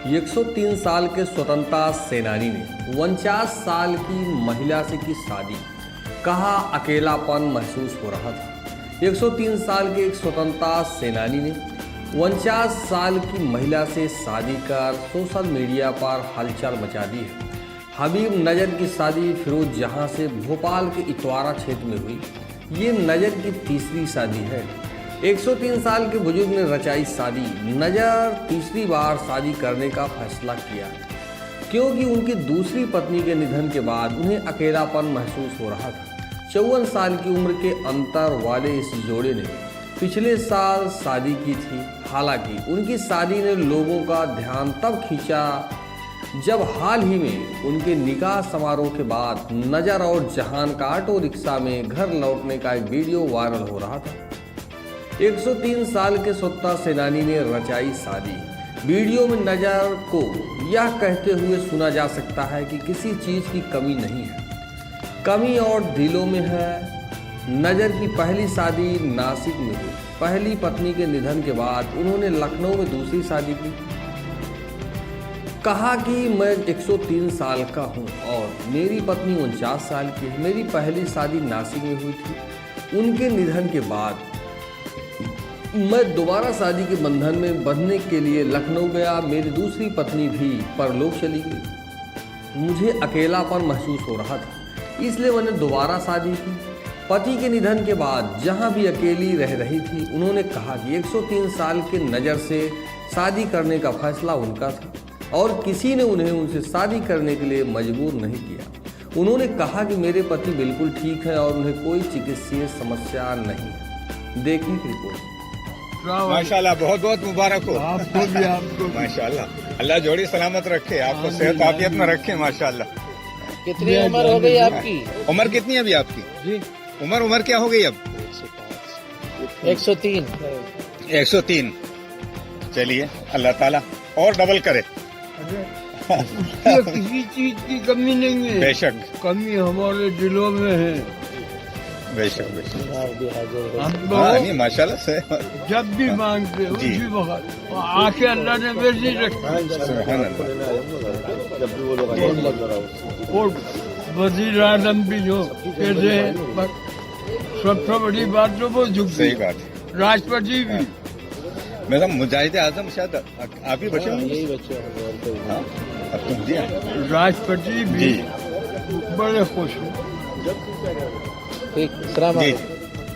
103 साल के स्वतंत्रता सेनानी ने 49 साल की महिला से की शादी। कहा अकेलापन महसूस हो रहा था। 103 साल के एक स्वतंत्रता सेनानी ने 49 साल की महिला से शादी कर सोशल मीडिया पर हलचल मचा दी है। हबीब नजर की शादी फिरोज जहां से भोपाल के इतवारा क्षेत्र में हुई। ये नजर की तीसरी शादी है। 103 साल के बुजुर्ग ने रचाई शादी। नजर तीसरी बार शादी करने का फैसला किया क्योंकि उनकी दूसरी पत्नी के निधन के बाद उन्हें अकेलापन महसूस हो रहा था। 54 साल की उम्र के अंतर वाले इस जोड़े ने पिछले साल शादी की थी। हालांकि उनकी शादी ने लोगों का ध्यान तब खींचा जब हाल ही में उनके निकाह समारोह के बाद नजर और जहान का ऑटो रिक्शा में घर लौटने का एक वीडियो वायरल हो रहा था। 103 साल के स्वतंत्रता सेनानी ने रचाई शादी। वीडियो में नजर को यह कहते हुए सुना जा सकता है कि किसी चीज़ की कमी नहीं है, कमी और दिलों में है। नजर की पहली शादी नासिक में हुई। पहली पत्नी के निधन के बाद उन्होंने लखनऊ में दूसरी शादी की। कहा कि मैं 103 साल का हूं और मेरी पत्नी 49 साल की है। मेरी पहली शादी नासिक में हुई थी। उनके निधन के बाद मैं दोबारा शादी के बंधन में बंधने के लिए लखनऊ गया। मेरी दूसरी पत्नी भी परलोक चली गई। मुझे अकेलापन महसूस हो रहा था, इसलिए मैंने दोबारा शादी की। पति के निधन के बाद जहां भी अकेली रह रही थी, उन्होंने कहा कि 103 साल के नज़र से शादी करने का फैसला उनका था और किसी ने उन्हें उनसे शादी करने के लिए मजबूर नहीं किया। उन्होंने कहा कि मेरे पति बिल्कुल ठीक है और उन्हें कोई चिकित्सीय समस्या नहीं है। देखिए रिपोर्ट। माशाल्लाह, बहुत बहुत मुबारक हो आपको भी। आपको माशाल्लाह, अल्लाह जोड़ी सलामत रखे, आपको सेहत आफियत में रखे। माशाल्लाह। कितनी उम्र हो गई आपकी? उम्र कितनी है अभी आपकी जी? उम्र क्या हो गई अब? 103। 103। चलिए, अल्लाह ताला और डबल करे। उसकी किसी चीज की कमी नहीं है। बेशक, कमी हमारे दिलों में है। बेशक बेशक। हम हाँ, लोग नहीं माशाल्लाह से। जब भी मांगते जी। उसी वक्त आके अल्लाह ने वैसी रखी। सुभान अल्लाह। और वजीर आजम भी जो कैसे सबसे बड़ी बात तो वो झुक सही गई। बात है। राष्ट्रपति भी। मेरा मुजाहिद आजम शायद आप ही बचे होंगे। यही बच्चे हैं। हाँ, अब तुम दिया। राष्ट्रपति भी जी बड़े खुश हैं। ठीक, सलाम जी। अलैकुम।